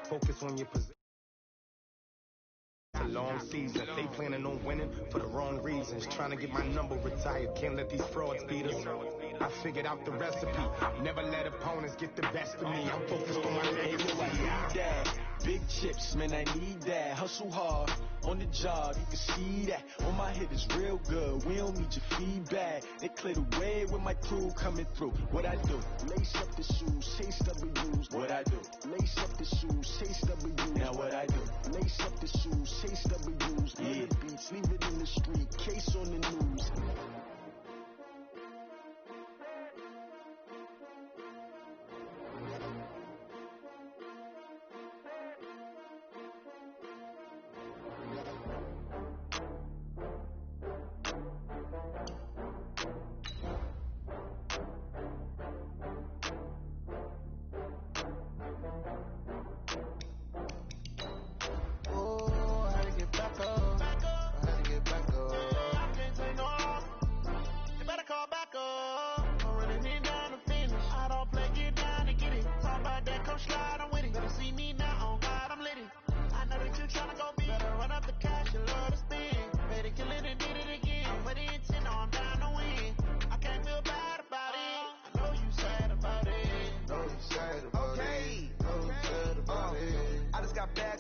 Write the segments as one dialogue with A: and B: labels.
A: Focus on your position. It's a long season. They planning on winning for the wrong reasons. Trying to get my number retired. Can't let these frauds beat us. I figured out the recipe. Never let opponents get the best of me. I'm focused on my legacy.
B: I need that. Big chips, man, I need that. Hustle hard on the job, you can see that. On my head is real good. We don't need your feedback. They clear the way with my crew coming through. What I do? Lace up the shoes, chase W's. What I do? Lace up the shoes, chase W's. Now what I do? Lace up the shoes, chase W's. Yeah, beats, leave it in the street. Case on the news.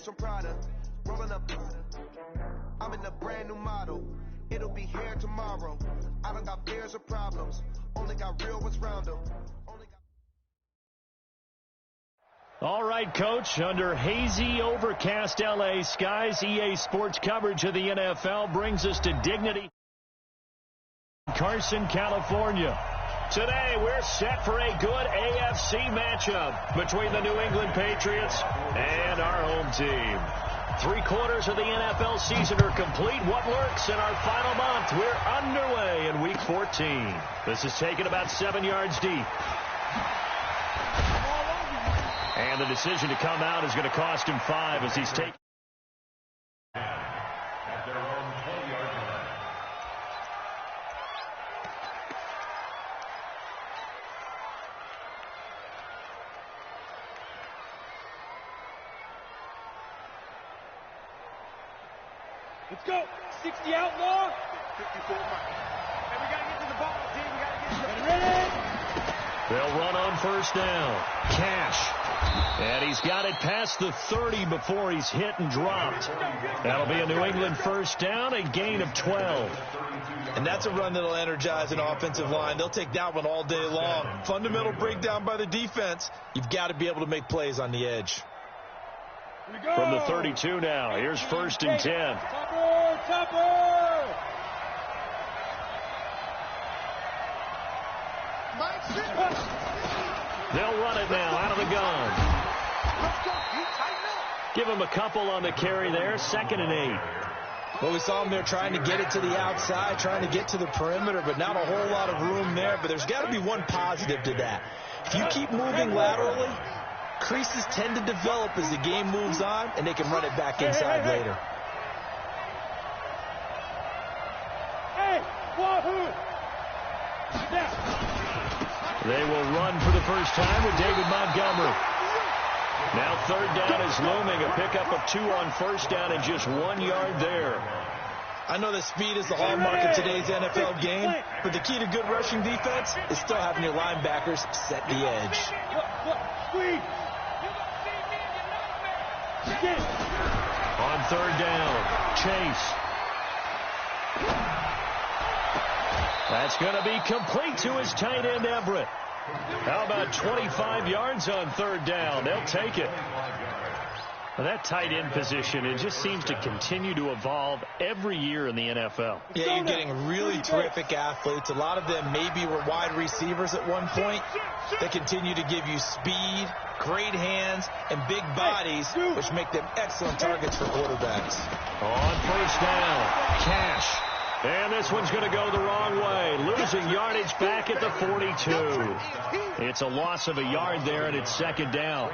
C: From Prada, rolling up. I'm in a brand new model. It'll be here tomorrow. I don't got fears or problems. Only got real ones round them.
D: All right, Coach. Under hazy, overcast L.A. skies, EA Sports coverage of the NFL brings us to Dignity, Carson, California. Today, we're set for a good AFC matchup between the New England Patriots and our home team. 3/4 of the NFL season are complete. What works in our final month? We're underway in Week 14. This is taken about 7 yards deep. And the decision to come out is going to cost him 5 as he's taken.
E: Let's go. 60 outlaw. 54 back. And we got to get to the ball, team. We got to get to the ready.
D: They'll run on first down. Cash. And he's got it past the 30 before he's hit and dropped. That'll be a New England first down, a gain of 12.
F: And that's a run that'll energize an offensive line. They'll take that one all day long. Fundamental breakdown by the defense. You've got to be able to make plays on the edge.
D: From the 32 now, here's first and 10.
E: Topper!
D: They'll run it now out of the gun. Give him a couple on the carry there, 2nd and 8.
F: Well, we saw him there trying to get it to the outside, trying to get to the perimeter, but not a whole lot of room there. But there's got to be one positive to that. If you keep moving laterally, creases tend to develop as the game moves on, and they can run it back inside later.
D: They will run for the first time with David Montgomery. Now 3rd down is looming, a pickup of 2 on first down and just 1 yard there.
F: I know that speed is the hallmark of today's NFL game, but the key to good rushing defense is still having your linebackers set the edge.
D: On 3rd down, Chase. That's going to be complete to his tight end, Everett. How about 25 yards on 3rd down? They'll take it. Well, that tight end position, it just seems to continue to evolve every year in the NFL.
F: Yeah, you're getting really terrific athletes. A lot of them maybe were wide receivers at one point. They continue to give you speed, great hands, and big bodies, which make them excellent targets for quarterbacks.
D: On first down, Cash. And this one's going to go the wrong way, losing yardage back at the 42. It's a loss of a yard there, and it's 2nd down.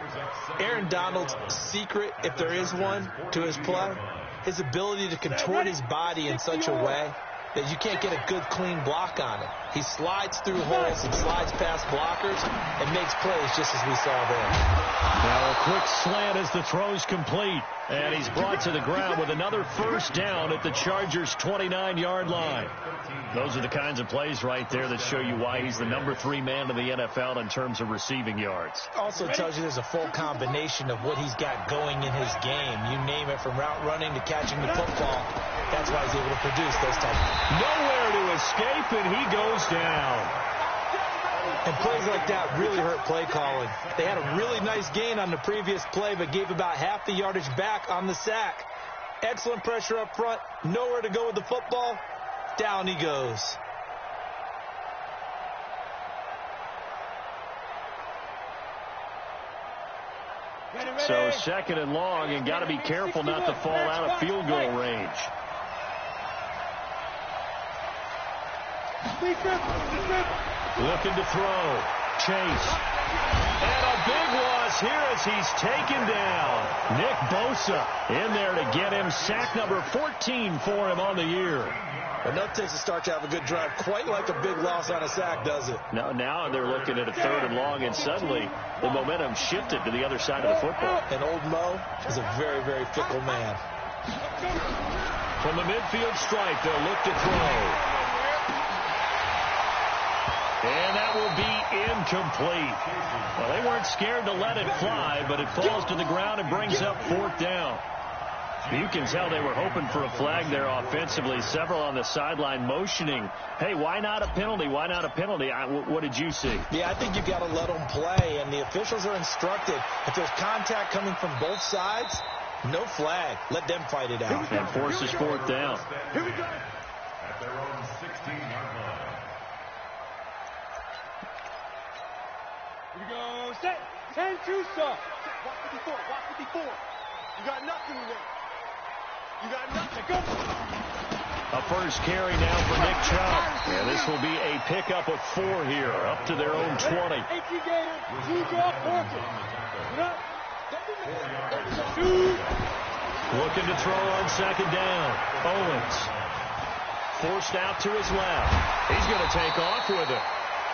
F: Aaron Donald's secret, if there is one, to his play, his ability to contort his body in such a way that you can't get a good, clean block on him. He slides through holes and slides past blockers and makes plays just as we saw there.
D: Now a quick slant as the throw's complete. And he's brought to the ground with another first down at the Chargers' 29-yard line. Those are the kinds of plays right there that show you why he's the number 3 man in the NFL in terms of receiving yards.
F: Also tells you there's a full combination of what he's got going in his game. You name it, from route running to catching the football. That's why he's able to produce those types.
D: Nowhere to escape, and he goes down.
F: And plays like that really hurt play calling. They had a really nice gain on the previous play, but gave about half the yardage back on the sack. Excellent pressure up front. Nowhere to go with the football. Down he goes.
D: So 2nd and long, and got to be careful not to fall out of field goal range. Looking to throw. Chase. And a big loss here as he's taken down. Nick Bosa in there to get him. Sack number 14 for him on the year.
F: Enough takes to start to have a good drive. Quite like a big loss on a sack, does it?
D: Now they're looking at a 3rd and long, and suddenly the momentum shifted to the other side of the football.
F: And old Mo is a very, very fickle man.
D: From the midfield stripe, they'll look to throw. And that will be incomplete. Well, they weren't scared to let it fly, but it falls to the ground and brings up 4th down. You can tell they were hoping for a flag there offensively. Several on the sideline motioning, hey, why not a penalty? Why not a penalty? What did you see?
F: Yeah, I think you got to let them play, and the officials are instructed. If there's contact coming from both sides, no flag. Let them fight it out.
D: And forces 4th down.
E: Here we go.
G: At their own 16-yard line.
E: Here we go. Set. 10-2, sir. Watch 54. Watch 54. You got nothing in there. You got nothing. Go.
D: A first carry now for Nick Chubb. And this will be a pickup of 4 here, up to their own 20. Looking to throw on 2nd down. Owens. Forced out to his left. He's going to take off with it.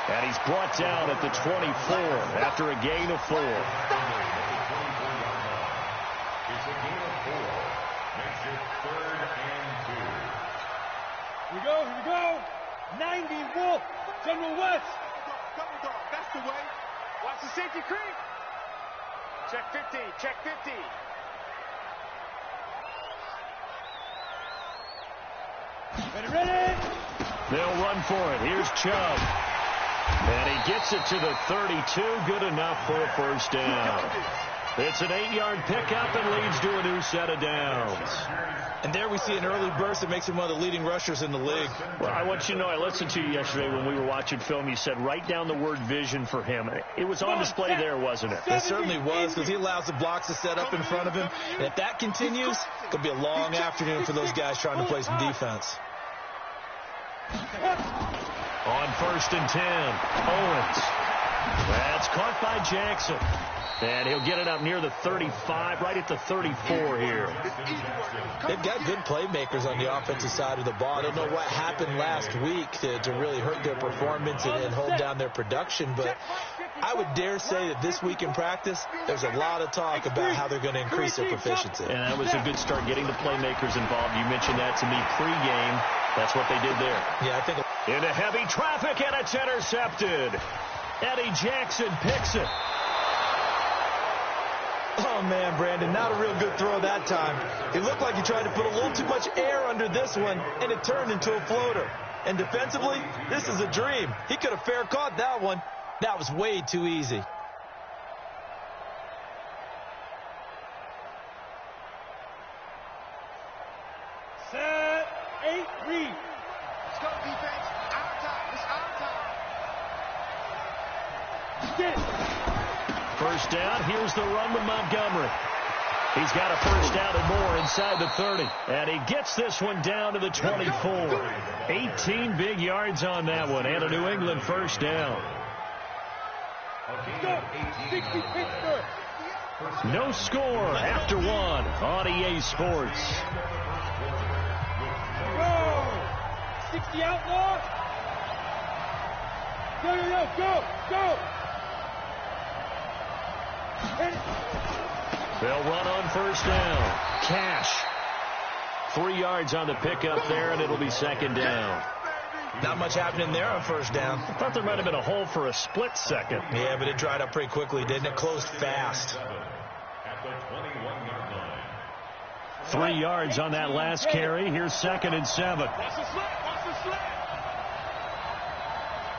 D: And he's brought down at the 24 after a gain of 4.
G: It's a gain of 4. Makes it 3rd and 2.
E: Here we go. 90 Wolf. General West. Double dog. That's the way. Watch the safety creep. Check 50. Check 50. Ready.
D: They'll run for it. Here's Chubb. And he gets it to the 32. Good enough for a first down. It's an 8-yard pickup and leads to a new set of downs.
F: And there we see an early burst that makes him one of the leading rushers in the league.
D: Well, I want you to know, I listened to you yesterday when we were watching film. You said write down the word vision for him. It was on display there, wasn't it?
F: It certainly was, because he allows the blocks to set up in front of him. And if that continues, it's going to be a long afternoon for those guys trying to play some defense.
D: On 1st and 10, Owens. That's caught by Jackson. And he'll get it up near the 35, right at the 34 here.
F: They've got good playmakers on the offensive side of the ball. I don't know what happened last week to really hurt their performance and hold down their production, but I would dare say that this week in practice, there's a lot of talk about how they're going to increase their proficiency.
D: And that was a good start, getting the playmakers involved. You mentioned that to me pregame. That's what they did there.
F: Yeah, I think
D: into heavy traffic, and it's intercepted. Eddie Jackson picks it.
F: Oh, man, Brandon, not a real good throw that time. It looked like he tried to put a little too much air under this one, and it turned into a floater. And defensively, this is a dream. He could have fair caught that one. That was way too easy.
E: Set. 8, read. Let's go, defense. Our time. It's our time. Get it.
D: First down. Here's the run with Montgomery. He's got a first down and more inside the 30. And he gets this one down to the 24. 18 big yards on that one. And a New England first down.
E: Go. 60 Pittsburgh.
D: No score after 1 on EA Sports.
E: Go. 60 outlaw. Go!
D: They'll run on first down. Cash. 3 yards on the pickup there, and it'll be second down.
F: Not much happening there on first down.
D: I thought there might have been a hole for a split second.
F: Yeah, but it dried up pretty quickly, didn't it? Closed fast.
G: At the 21-yard line.
D: 3 yards on that last carry. Here's 2nd and 7.
E: Watch the slant.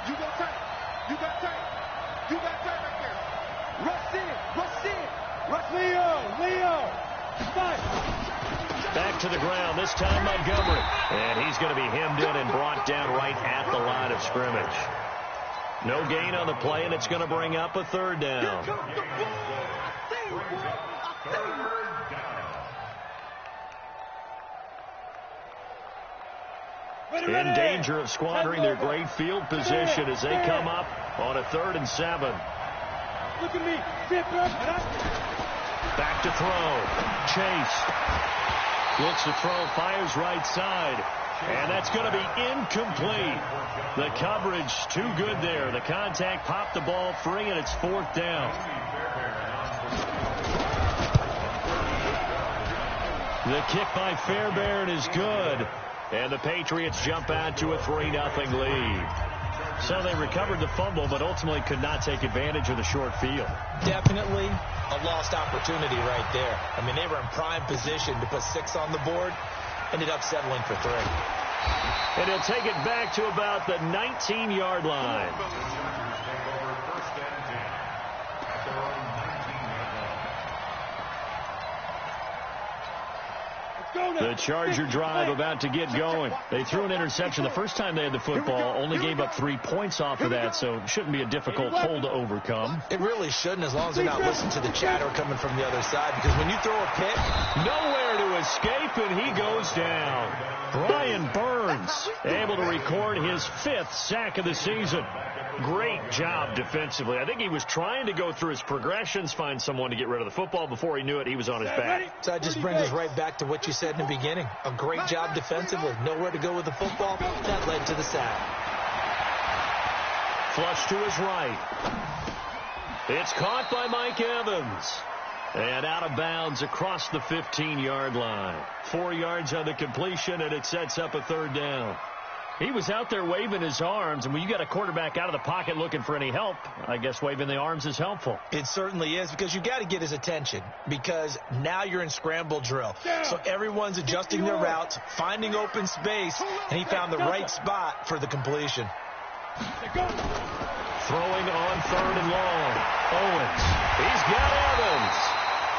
E: You got time. You got time right there. Rush in. Rush Leo. Fight.
D: Back to the ground, this time Montgomery. And he's going to be hemmed in and brought down right at the line of scrimmage. No gain on the play, and it's going to bring up a third down. In danger of squandering their great field position as they come up on a 3rd and 7.
E: Look at me.
D: Back to throw. Chase. Looks to throw, fires right side. And that's going to be incomplete. The coverage too good there. The contact popped the ball free, and it's 4th down. The kick by Fairbairn is good. And the Patriots jump out to a 3-0 lead. So they recovered the fumble, but ultimately could not take advantage of the short field.
F: Definitely a lost opportunity right there. I mean, they were in prime position to put 6 on the board. Ended up settling for 3.
D: And he'll take it back to about the 19-yard line. The Charger drive about to get going. They threw an interception the first time they had the football, only gave up 3 points off of that, so it shouldn't be a difficult hole to overcome.
F: It really shouldn't, as long as they're not listening to the chatter coming from the other side, because when you throw a pick,
D: nowhere to escape, and he goes down. Brian Burns able to record his 5th sack of the season. Great job defensively. I think he was trying to go through his progressions, find someone to get rid of the football. Before he knew it, he was on his back.
F: So that just brings us right back to what you said in the beginning. A great job defensively. Nowhere to go with the football. That led to the sack.
D: Flush to his right. It's caught by Mike Evans. And out of bounds across the 15-yard line. 4 yards on the completion, and it sets up a 3rd down. He was out there waving his arms, and when you got a quarterback out of the pocket looking for any help, I guess waving the arms is helpful.
F: It certainly is, because you got to get his attention, because now you're in scramble drill. So everyone's adjusting their routes, finding open space, and he found the right spot for the completion.
D: Throwing on 3rd and long. Owens. He's got Evans.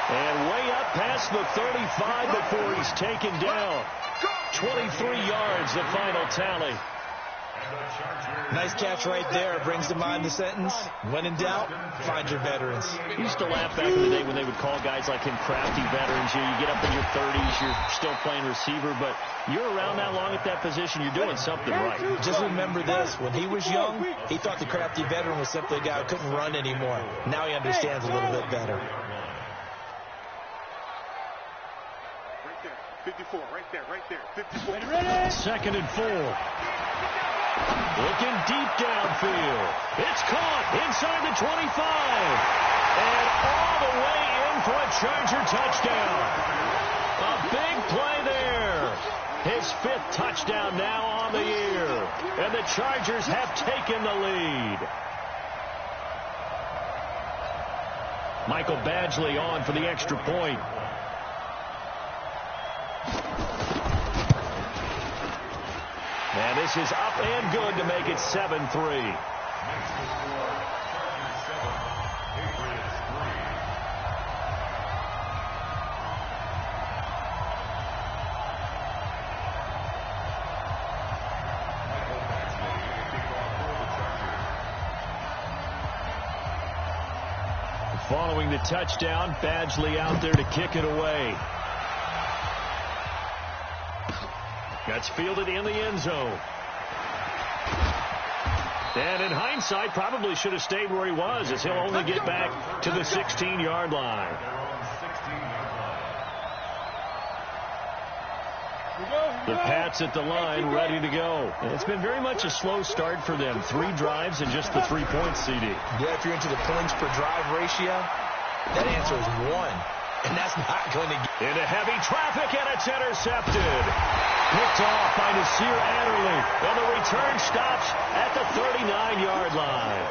D: And way up past the 35 before he's taken down. 23 yards, the final tally.
F: Nice catch right there. Brings to mind the sentence, when in doubt, find your veterans.
D: He used to laugh back in the day when they would call guys like him crafty veterans. You get up in your 30s, you're still playing receiver, but you're around that long at that position, you're doing something right.
F: Just remember this. When he was young, he thought the crafty veteran was simply a guy who couldn't run anymore. Now he understands a little bit better.
E: 54, right there. 54.
D: 2nd and 4. Looking deep downfield. It's caught inside the 25. And all the way in for a Charger touchdown. A big play there. His 5th touchdown now on the year. And the Chargers have taken the lead. Michael Badgley on for the extra point. And this is up and good to make it 7-3. Following the touchdown, Badgley out there to kick it away. That's fielded in the end zone. And in hindsight, probably should have stayed where he was, as he'll only get back to the 16-yard line.
E: Here we go.
D: The Pats at the line, ready to go. It's been very much a slow start for them. 3 drives and just the 3 points, CD.
F: Yeah, if you're into the points per drive ratio, that answer is 1. And that's not going to get...
D: Into heavy traffic, and it's intercepted. Picked off by Nasir Adderley. And the return stops at the 39-yard line.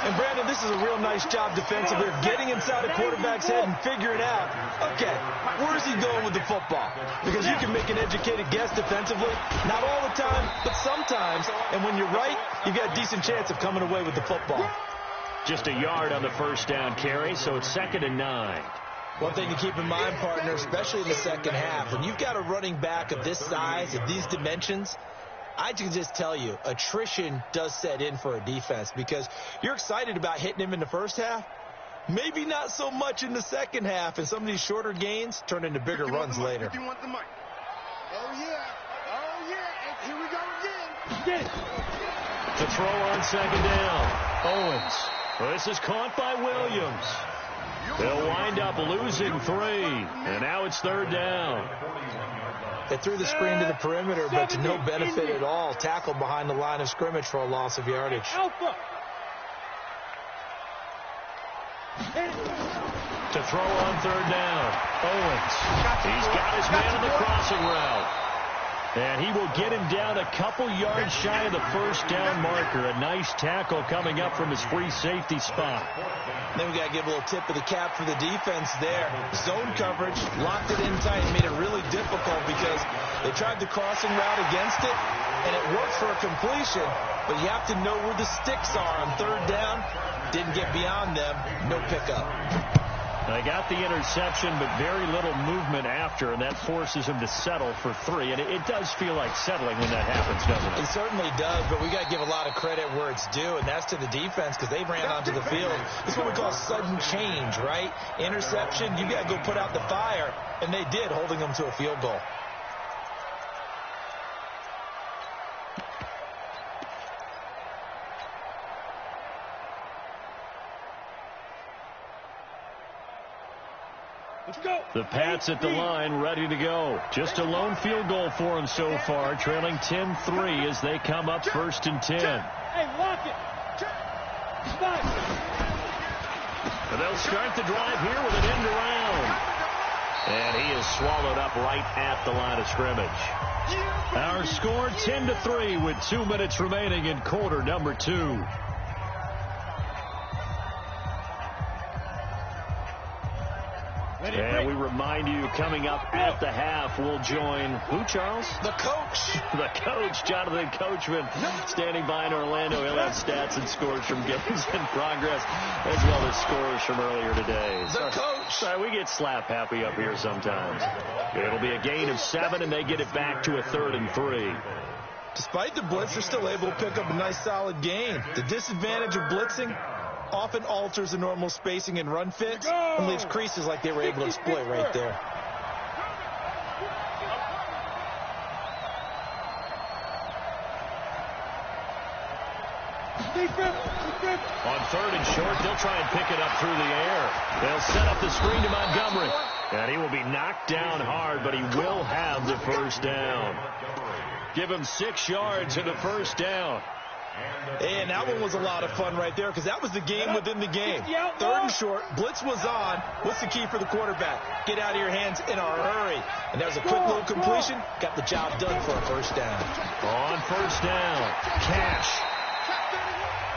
F: And, Brandon, this is a real nice job defensively of getting inside a quarterback's head and figuring out, okay, where is he going with the football? Because you can make an educated guess defensively. Not all the time, but sometimes. And when you're right, you've got a decent chance of coming away with the football.
D: Just a yard on the first down carry, so it's 2nd and 9.
F: One thing to keep in mind, partner, especially in the second half, when you've got a running back of this size, of these dimensions, I can just tell you, attrition does set in for a defense because you're excited about hitting him in the first half. Maybe not so much in the second half, and some of these shorter gains turn into bigger runs later.
C: If you want the mic. Oh, yeah. And here we go again.
E: Get it.
D: To throw on 2nd down. Owens. This is caught by Williams. They'll wind up losing 3, and now it's 3rd down.
F: They threw the screen to the perimeter, but to no benefit at all. Tackled behind the line of scrimmage for a loss of yardage.
E: Alpha.
D: To throw on 3rd down. Owens. He's got his man on the crossing route. And he will get him down a couple yards shy of the first down marker. A nice tackle coming up from his free safety spot.
F: Then we got to give a little tip of the cap for the defense there. Zone coverage, locked it in tight, made it really difficult because they tried the crossing route against it, and it worked for a completion, but you have to know where the sticks are on 3rd down. Didn't get beyond them, no pickup.
D: They got the interception, but very little movement after, and that forces him to settle for 3. And it does feel like settling when that happens, doesn't it?
F: It certainly does, but we got to give a lot of credit where it's due, and that's to the defense because they ran onto the field. It's what we call sudden change, right? Interception, you got to go put out the fire, and they did, holding them to a field goal.
D: The Pats at the line, ready to go. Just a lone field goal for them so far, trailing 10-3 as they come up 1st and 10.
E: Hey, lock it. Spot.
D: And they'll start the drive here with an end around. And he is swallowed up right at the line of scrimmage. Our score 10-3 with 2 minutes remaining in quarter number 2. And we remind you, coming up at the half, we'll join who, Charles?
F: The coach.
D: The coach, Jonathan Coachman, standing by in Orlando. He'll have stats and scores from games in progress, as well as scores from earlier today.
F: The coach.
D: Sorry, we get slap happy up here sometimes. It'll be a gain of 7, and they get it back to a 3rd and 3.
F: Despite the blitz, they're still able to pick up a nice, solid gain. The disadvantage of blitzing often alters the normal spacing and run fits and leaves creases like they were able to exploit right there.
D: On 3rd and short, they'll try and pick it up through the air. They'll set up the screen to Montgomery. And he will be knocked down hard, but he will have the first down. Give him 6 yards in the first down.
F: And that one was a lot of fun right there because that was the game within the game. 3rd and short, blitz was on. What's the key for the quarterback? Get out of your hands in a hurry. And that was a quick little completion. Got the job done for a first down.
D: On first down, Cash.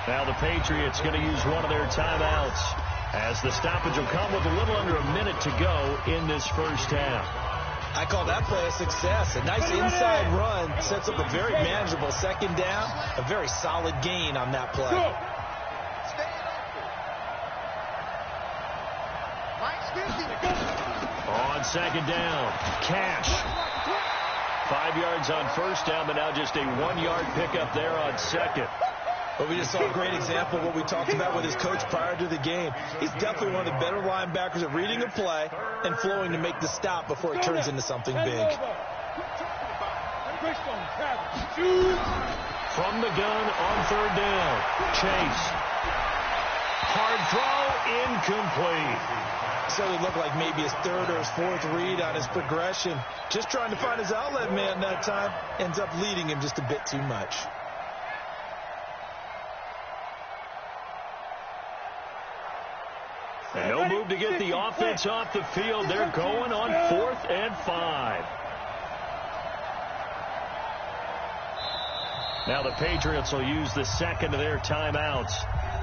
D: Now the Patriots going to use one of their timeouts as the stoppage will come with a little under a minute to go in this first half.
F: I call that play a success. A nice inside run sets up a very manageable 2nd down. A very solid gain on that play.
D: On 2nd down, Cash. 5 yards on first down, but now just a 1-yard pickup there on 2nd.
F: But we just saw a great example of what we talked about with his coach prior to the game. He's definitely one of the better linebackers at reading a play and flowing to make the stop before it turns into something big.
D: From the gun on 3rd down, Chase. Hard throw, incomplete.
F: necessarily look like maybe his third or his fourth read on his progression. Just trying to find his outlet man that time. Ends up leading him just a bit too much.
D: And no move to get the offense off the field. They're going on 4th and 5. Now the Patriots will use the second of their timeouts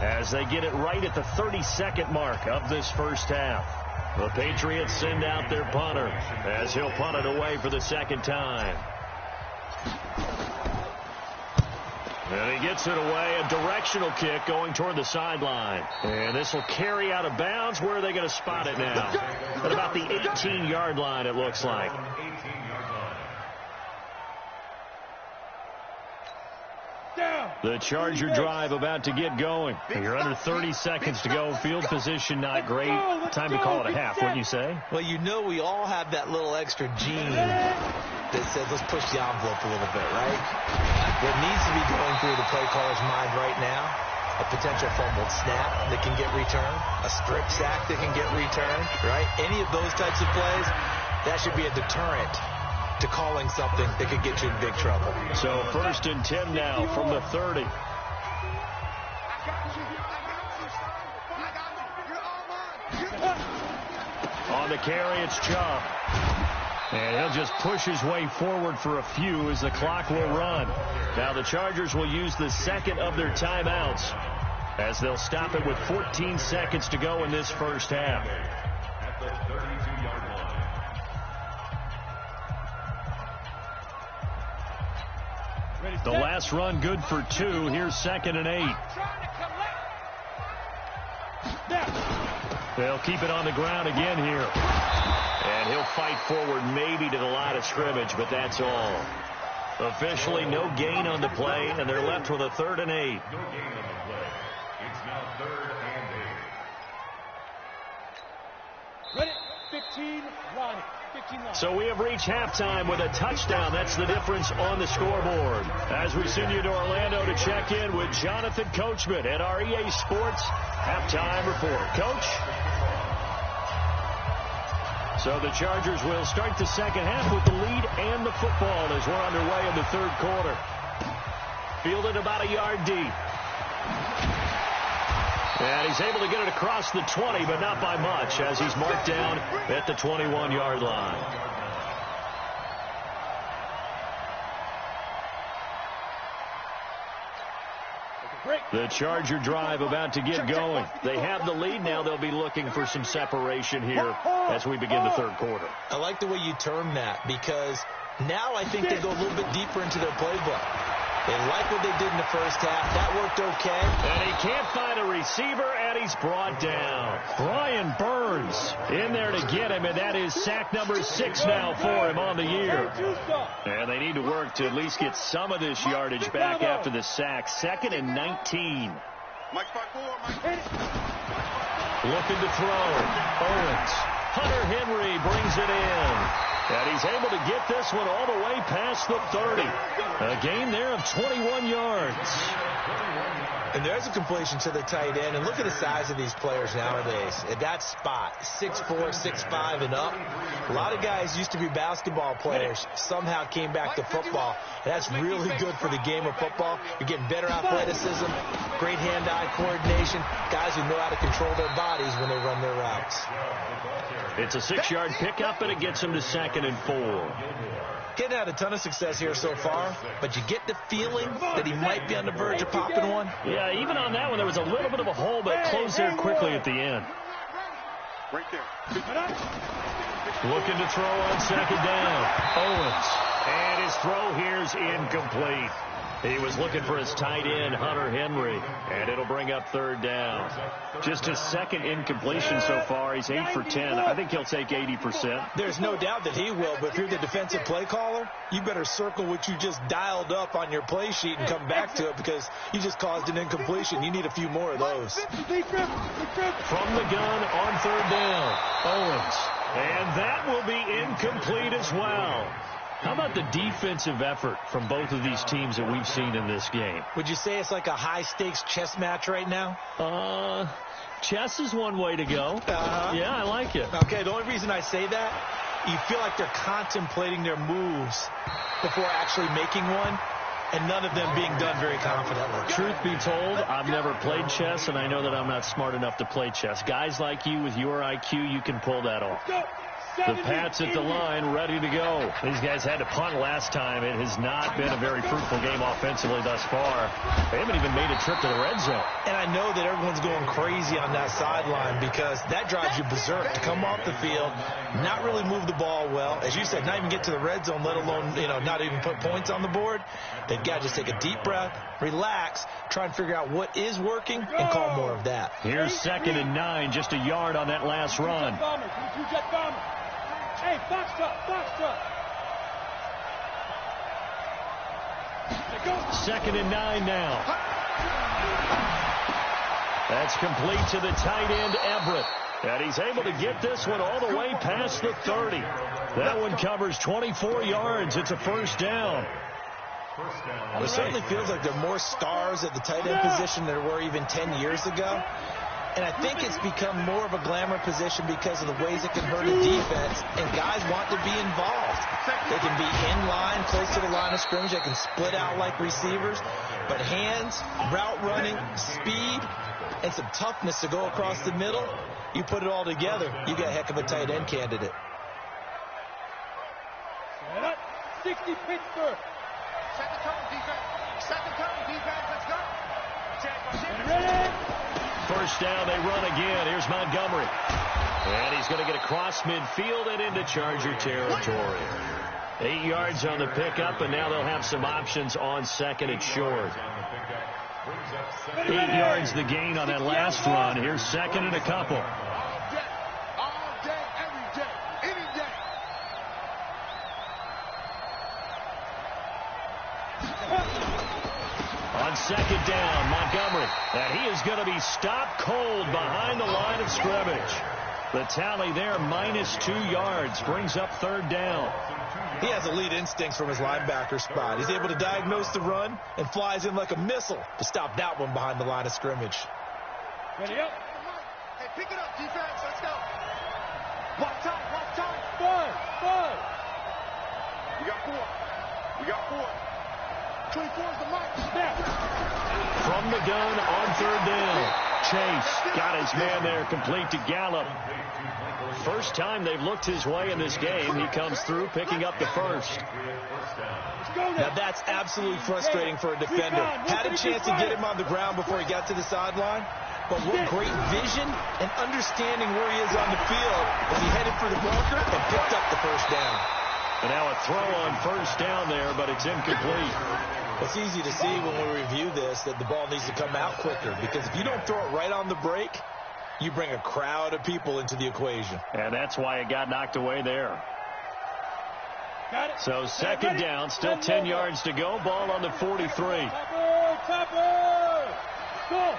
D: as they get it right at the 32nd mark of this first half. The Patriots send out their punter as he'll punt it away for the second time. And he gets it away, a directional kick going toward the sideline. And this will carry out of bounds. Where are they going to spot it now? At about the 18-yard line, it looks like. The Charger drive about to get going. You're under 30 seconds to go. Field position not great. Time to call it a half, wouldn't you say?
F: Well, you know we all have that little extra gene that says let's push the envelope a little bit, right? What needs to be going through the play caller's mind right now, a potential fumbled snap that can get returned, a strip sack that can get returned, right? Any of those types of plays, that should be a deterrent to calling something that could get you in big trouble.
D: So 1st and 10 now from the 30. On the carry, it's Chubb. And he'll just push his way forward for a few as the clock will run. Now the Chargers will use the second of their timeouts as they'll stop it with 14 seconds to go in this first half.
G: At the 32-yard line.
D: The last run good for 2. Here's 2nd and 8. They'll keep it on the ground again here. And he'll fight forward maybe to the line of scrimmage, but that's all. Officially no gain on the play, and they're left with a 3rd and 8.
G: No gain on the play. It's now 3rd and 8.
E: Ready? 15, Ronnie. 15 line.
D: So we have reached halftime with a touchdown. That's the difference on the scoreboard. As we send you to Orlando to check in with Jonathan Coachman at our EA Sports Halftime Report. Coach? So the Chargers will start the second half with the lead and the football as we're underway in the third quarter. Fielded about a yard deep. And he's able to get it across the 20, but not by much, as he's marked down at the 21-yard line. The Charger drive about to get going. They have the lead now. They'll be looking for some separation here as we begin the third quarter.
F: I like the way you term that, because now I think they go a little bit deeper into their playbook. They like what they did in the first half. That worked okay.
D: And he can't find a receiver, and he's brought down. Brian Burns in there to get him, and that is sack number 6 now for him on the year. And they need to work to at least get some of this yardage back after the sack. 2nd and 19. Looking to throw. Owens. Hunter Henry brings it in. And he's able to get this one all the way past the 30. A gain there of 21 yards.
F: And there's a completion to the tight end. And look at the size of these players nowadays. At that spot, 6'4", 6'5", and up. A lot of guys used to be basketball players. Somehow came back to football. And that's really good for the game of football. You're getting better athleticism, great hand-eye coordination, guys who know how to control their bodies when they run their routes.
D: It's a 6-yard pickup, and it gets him to 2nd and 4.
F: Getting had a ton of success here so far, but you get the feeling that he might be on the verge of popping one.
D: Yeah, even on that one, there was a little bit of a hole, but closed there quickly at the end.
E: Right there.
D: Looking to throw on 2nd down. Owens. And his throw here's incomplete. He was looking for his tight end, Hunter Henry, and it'll bring up 3rd down. Just his 2nd incompletion so far. He's 8 for 10. I think he'll take 80%.
F: There's no doubt that he will, but if you're the defensive play caller, you better circle what you just dialed up on your play sheet and come back to it, because you just caused an incompletion. You need a few more of those.
D: From the gun on 3rd down, Owens. And that will be incomplete as well. How about the defensive effort from both of these teams that we've seen in this game?
F: Would you say it's like a high-stakes chess match right now?
D: Chess is one way to go. Yeah, I like it.
F: Okay, the only reason I say that, you feel like they're contemplating their moves before actually making one, and none of them being done very confidently.
D: Truth be told, I've never played chess, and I know that I'm not smart enough to play chess. Guys like you with your IQ, you can pull that off. The Pats at the line, ready to go. These guys had to punt last time. It has not been a very fruitful game offensively thus far. They haven't even made a trip to the red zone.
F: And I know that everyone's going crazy on that sideline because that drives you berserk to come off the field, not really move the ball well. As you said, not even get to the red zone, let alone, not even put points on the board. They've got to just take a deep breath, relax, try and figure out what is working, and call more of that.
D: Here's 2nd and 9, just a yard on that last run.
E: Hey, Foxtrot.
D: 2nd and 9 now. That's complete to the tight end, Everett. And he's able to get this one all the way past the 30. That one covers 24 yards. It's a first down.
F: It certainly feels like there are more stars at the tight end position than there were even 10 years ago. And I think it's become more of a glamour position because of the ways it can hurt a defense, and guys want to be involved. They can be in line, close to the line of scrimmage. They can split out like receivers. But hands, route running, speed, and some toughness to go across the middle, you put it all together, you got a heck of a tight end candidate.
E: 60 Pittsburgh.
C: Second cone, defense, let's go.
E: Ready?
D: First down, they run again. Here's Montgomery. And he's going to get across midfield and into Charger territory. 8 yards on the pickup, and now they'll have some options on second and short. 8 yards the gain on that last run. Here's second and a couple.
C: All day, every day, any day.
D: On second down, Montgomery. And he is going to be stopped cold behind the line of scrimmage. The tally there, -2 yards, brings up third down.
F: He has elite instincts from his linebacker spot. He's able to diagnose the run and flies in like a missile to stop that one behind the line of scrimmage.
E: Ready up.
C: Hey, pick it up, defense. Let's go. Walk time.
E: Five.
C: We got four. 24 is the mark.
E: Snap.
D: From the gun on third down. Chase got his man there, complete to Gallup. First time they've looked his way in this game. He comes through, picking up the first.
F: Now that's absolutely frustrating for a defender. Had a chance to get him on the ground before he got to the sideline. But what great vision and understanding where he is on the field as he headed for the bunker and picked up the first down.
D: And now a throw on first down there, but it's incomplete.
F: It's easy to see when we review this that the ball needs to come out quicker, because if you don't throw it right on the break, you bring a crowd of people into the equation.
D: And that's why it got knocked away there. So second down, still 10 yards to go. Ball on the 43.
E: Topper! Go!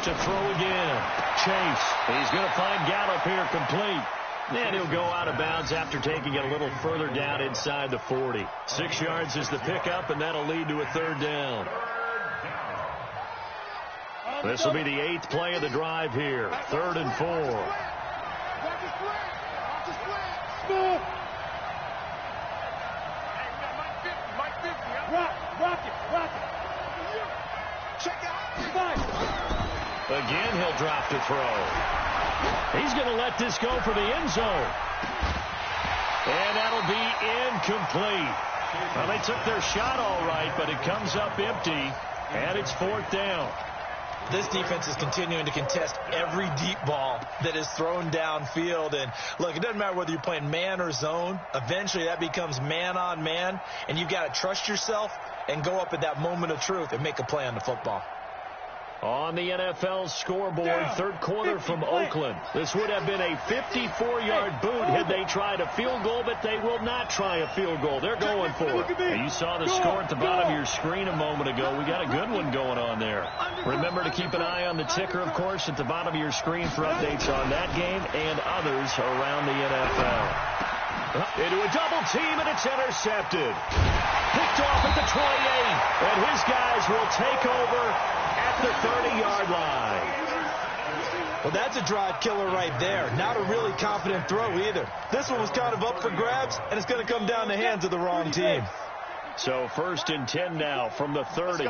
D: To throw again. Chase. He's going to find Gallup here complete. And he'll go out of bounds after taking it a little further down inside the 40. 6 yards is the pickup, and that'll lead to a third down. This will be the 8th play of the drive here. 3rd and 4.
E: Rock it.
C: Check out.
D: Again, he'll drop to throw. He's going to let this go for the end zone. And that'll be incomplete. Well, they took their shot all right, but it comes up empty, and it's 4th down.
F: This defense is continuing to contest every deep ball that is thrown downfield. And, look, it doesn't matter whether you're playing man or zone. Eventually, that becomes man on man, and you've got to trust yourself and go up at that moment of truth and make a play on the football.
D: On the NFL scoreboard, third quarter from Oakland. This would have been a 54-yard boot had they tried a field goal, but they will not try a field goal. They're going for it. And you saw the score at the bottom of your screen a moment ago. We got a good one going on there. Remember to keep an eye on the ticker, of course, at the bottom of your screen for updates on that game and others around the NFL. Into a double team, and it's intercepted. Picked off at the 28, and his guys will take over at the 30-yard line.
F: Well, that's a drive killer right there. Not a really confident throw either. This one was kind of up for grabs, and it's going to come down the hands of the wrong team.
D: So 1st and 10 now from the 30.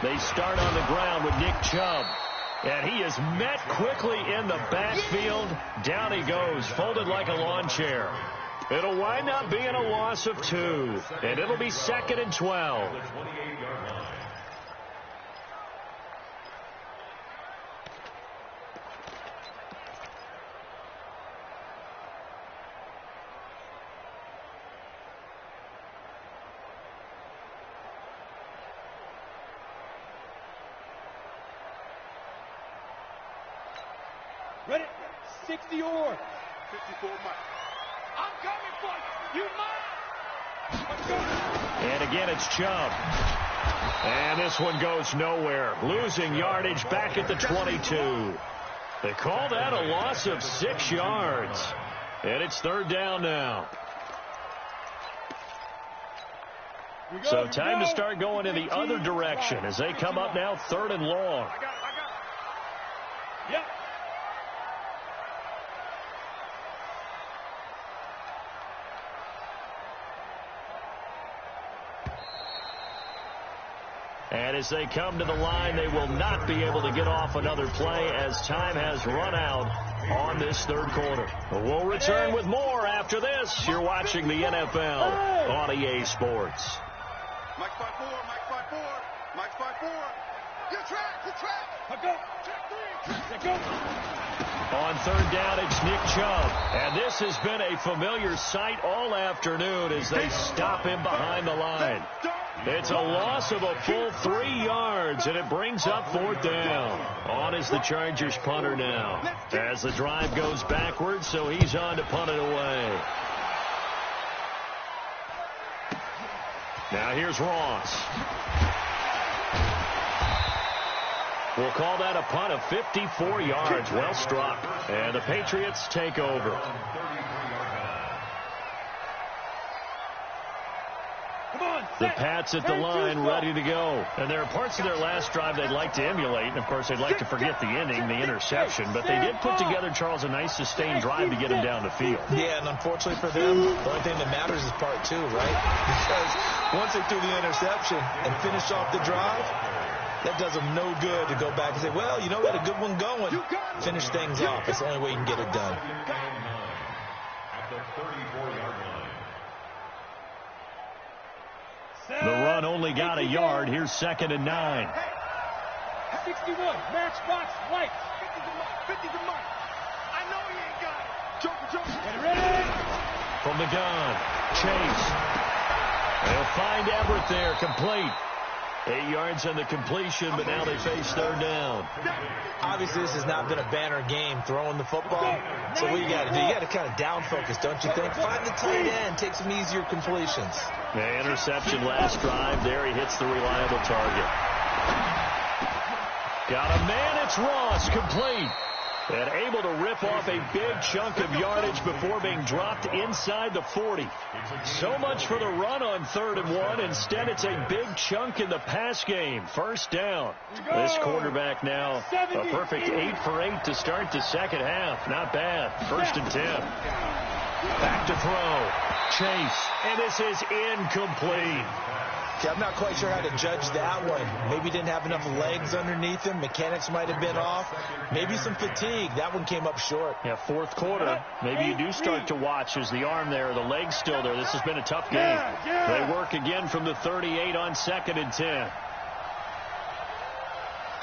D: They start on the ground with Nick Chubb. And he is met quickly in the backfield. Down he goes, folded like a lawn chair. It'll wind up being a loss of 2. And it'll be 2nd and 12.
E: Ready? 60 or 54 Mike. I'm coming for you. You mine. Let's go.
D: And again, it's Chubb. And this one goes nowhere. Losing yardage back at the 22. They call that a loss of 6 yards. And it's 3rd down now. So time to start going in the other direction as they come up now 3rd and long.
E: I got it. Yep.
D: And as they come to the line, they will not be able to get off another play as time has run out on this 3rd quarter. We'll return with more after this. You're watching the NFL on EA Sports.
C: Mike 5-4, Mike 5-4, Mike 5-4. You track.
E: Let's go. Check 3. Let's go.
D: On 3rd down, it's Nick Chubb. And this has been a familiar sight all afternoon as they stop him behind the line. It's a loss of a full 3 yards, and it brings up 4th down. On is the Chargers punter now. As the drive goes backwards, so he's on to punt it away. Now here's Ross. We'll call that a punt of 54 yards. Well struck. And the Patriots take over. The Pats at the line, ready to go. And there are parts of their last drive they'd like to emulate. And, of course, they'd like to forget the inning, the interception. But they did put together, Charles, a nice sustained drive to get him down the field.
F: Yeah, and unfortunately for them, the only thing that matters is part 2, right? Because once they threw the interception and finished off the drive, that does them no good to go back and say, well, you know, we had a good one going. Finish things off. It's the only way you can get it done.
G: At the 34-yard line.
D: The run only got a yard. Here's 2nd and 9.
E: 61. Matchbox light.
C: 50 to Mike. I know he ain't got it. Joker.
E: Ready?
D: From the gun, Chase. They'll find Everett there, complete. 8 yards on the completion, but now they face 3rd down.
F: Obviously, this has not been a banner game throwing the football. So what you got to do? You got to kind of down focus, don't you think? Find the tight end, take some easier completions.
D: The interception last drive. There he hits the reliable target. Got a man. It's Ross, complete. And able to rip off a big chunk of yardage before being dropped inside the 40. So much for the run on 3rd and 1. Instead, it's a big chunk in the pass game. 1st down. This quarterback now a perfect 8 for 8 to start the 2nd half. Not bad. 1st and 10. Back to throw. Chase. And this is incomplete.
F: Okay, I'm not quite sure how to judge that one. Maybe didn't have enough legs underneath him. Mechanics might have been off. Maybe some fatigue. That one came up short.
D: Yeah, 4th quarter. Maybe you do start to watch as the arm there, the leg's still there. This has been a tough game. They work again from the 38 on 2nd and 10.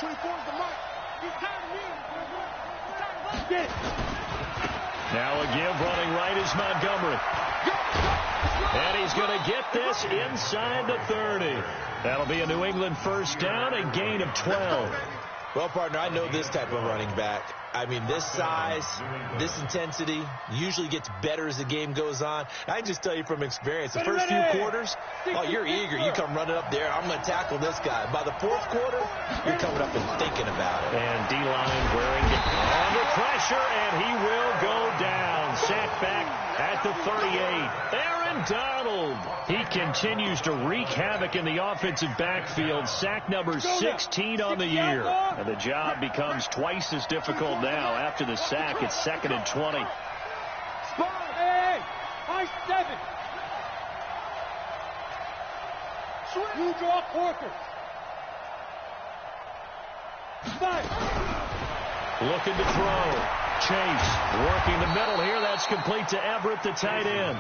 C: 24 is the Mike. He's time to
E: Get it.
D: Now a give running right is Montgomery. And he's going to get this inside the 30. That'll be a New England 1st down, a gain of 12.
F: Well, partner, I know this type of running back. I mean, this size, this intensity usually gets better as the game goes on. I can just tell you from experience, the first few quarters, oh, you're eager. You come running up there. I'm going to tackle this guy. By the 4th quarter, you're coming up and thinking about it.
D: And D-line wearing it under pressure, and he will go down. sack back at the 38. Aaron Donald. He continues to wreak havoc in the offensive backfield. Sack number 16 on the year. And the job becomes twice as difficult now after the sack. It's 2nd and 20.
E: Hey, high 7. You draw Porker. 5.
D: Looking to throw. Chase working the middle here. That's complete to Everett, the tight end.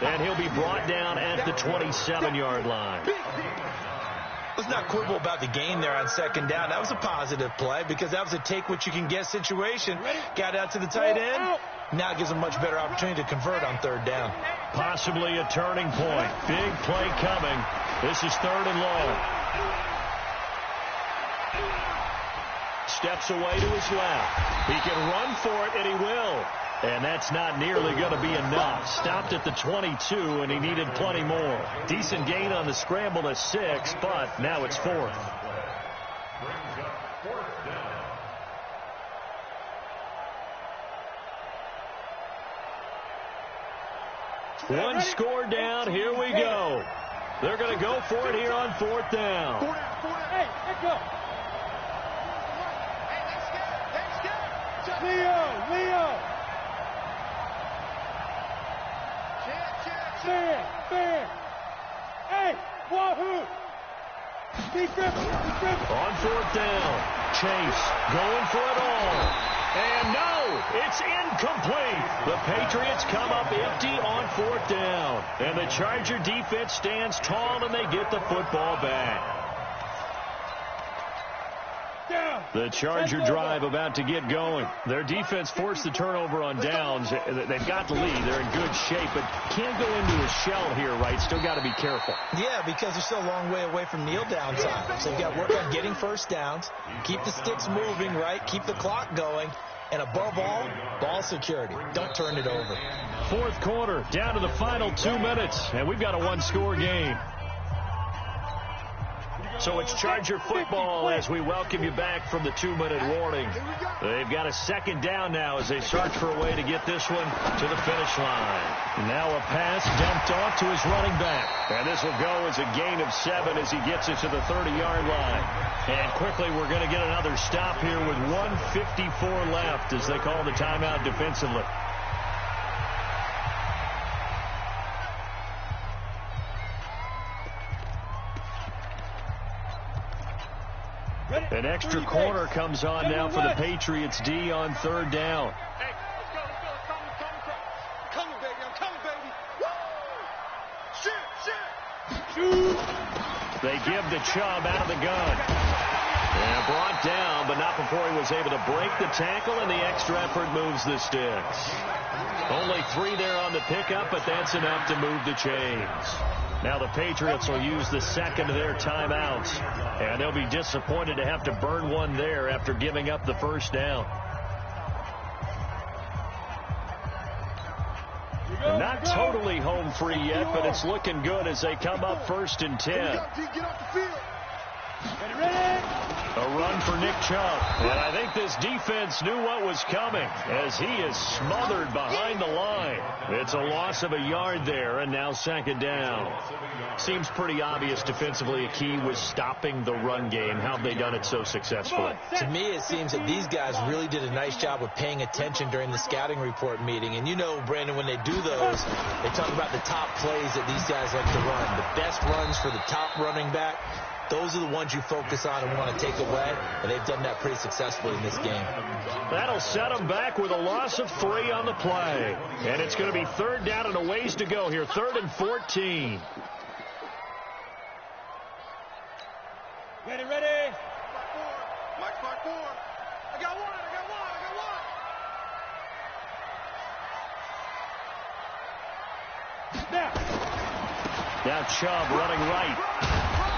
D: And he'll be brought down at the 27-yard line.
F: Let's not quibble about the gain there on 2nd down. That was a positive play because that was a take-what-you-can-get situation. Got out to the tight end. Now gives a much better opportunity to convert on 3rd down.
D: Possibly a turning point. Big play coming. This is 3rd and long. Steps away to his left. He can run for it, and he will. And that's not nearly going to be enough. Stopped at the 22, and he needed plenty more. Decent gain on the scramble to 6, but now it's 4th. One score down. Here we go. They're going to go for it here on 4th down.
E: Hey, let's go. Leo. Fair. Hey, wahoo. Be careful.
D: On 4th down. Chase going for it all. And no, it's incomplete. The Patriots come up empty on 4th down. And the Charger defense stands tall, and they get the football back. The Charger drive about to get going. Their defense forced the turnover on downs. They've got the lead. They're in good shape, but can't go into a shell here, right? Still got to be careful.
F: Yeah, because they're still a long way away from kneel down time. So they've got to work on getting 1st downs, keep the sticks moving, right? Keep the clock going. And above all, ball security. Don't turn it over.
D: 4th quarter, down to the final 2 minutes, and we've got a 1-score game. So it's Charger football as we welcome you back from the 2-minute warning. They've got a 2nd down now as they search for a way to get this one to the finish line. Now a pass dumped off to his running back. And this will go as a gain of 7 as he gets it to the 30-yard line. And quickly we're going to get another stop here with 1:54 left as they call the timeout defensively. An extra corner comes on now for the Patriots D on 3rd down.
E: Hey, let's go. I'm coming, baby. Woo! Shoot!
D: They give the Chubb out of the gun. And brought down, but not before he was able to break the tackle, and the extra effort moves the sticks. Only 3 there on the pickup, but that's enough to move the chains. Now the Patriots will use the 2nd of their timeouts, and they'll be disappointed to have to burn one there after giving up the 1st down. Not totally home free yet, but it's looking good as they come up 1st and 10. A run for Nick Chubb. And I think this defense knew what was coming as he is smothered behind the line. It's a loss of a yard there, and now 2nd down. Seems pretty obvious defensively a key was stopping the run game. How have they done it so successfully?
F: To me, it seems that these guys really did a nice job of paying attention during the scouting report meeting. And you know, Brandon, when they do those, they talk about the top plays that these guys like to run. The best runs for the top running back. Those are the ones you focus on and want to take away, and they've done that pretty successfully in this game.
D: That'll set them back with a loss of 3 on the play. And it's going to be 3rd down and a ways to go here, 3rd and 14.
E: Ready. Mike Clark forward. I got one.
D: Now Chubb running right.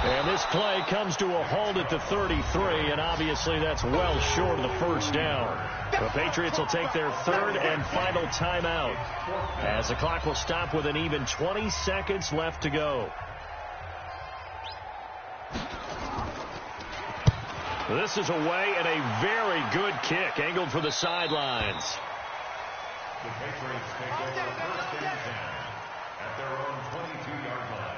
D: And this play comes to a halt at the 33, and obviously that's well short of the 1st down. The Patriots will take their 3rd and final timeout as the clock will stop with an even 20 seconds left to go. This is away and a very good kick angled for the sidelines.
G: The Patriots take over 1st and 10 at their own 22-yard line.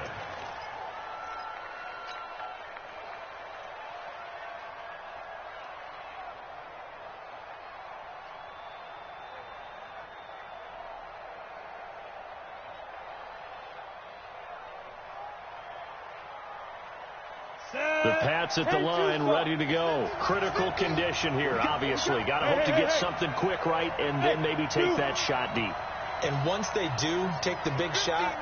D: The Pats at the line, ready to go. Critical condition here, obviously. Got to hope to get something quick right and then maybe take that shot deep.
F: And once they do take the big shot,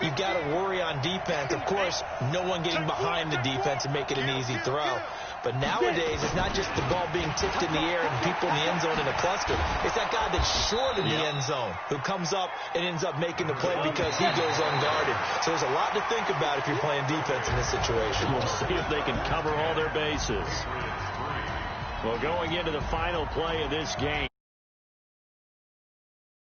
F: you've got to worry on defense. Of course, no one getting behind the defense and make it an easy throw. But nowadays, it's not just the ball being tipped in the air and people in the end zone in a cluster. It's that guy that's short in the end zone who comes up and ends up making the play because he goes unguarded. So there's a lot to think about if you're playing defense in this situation.
D: We'll see if they can cover all their bases. Well, going into the final play of this game.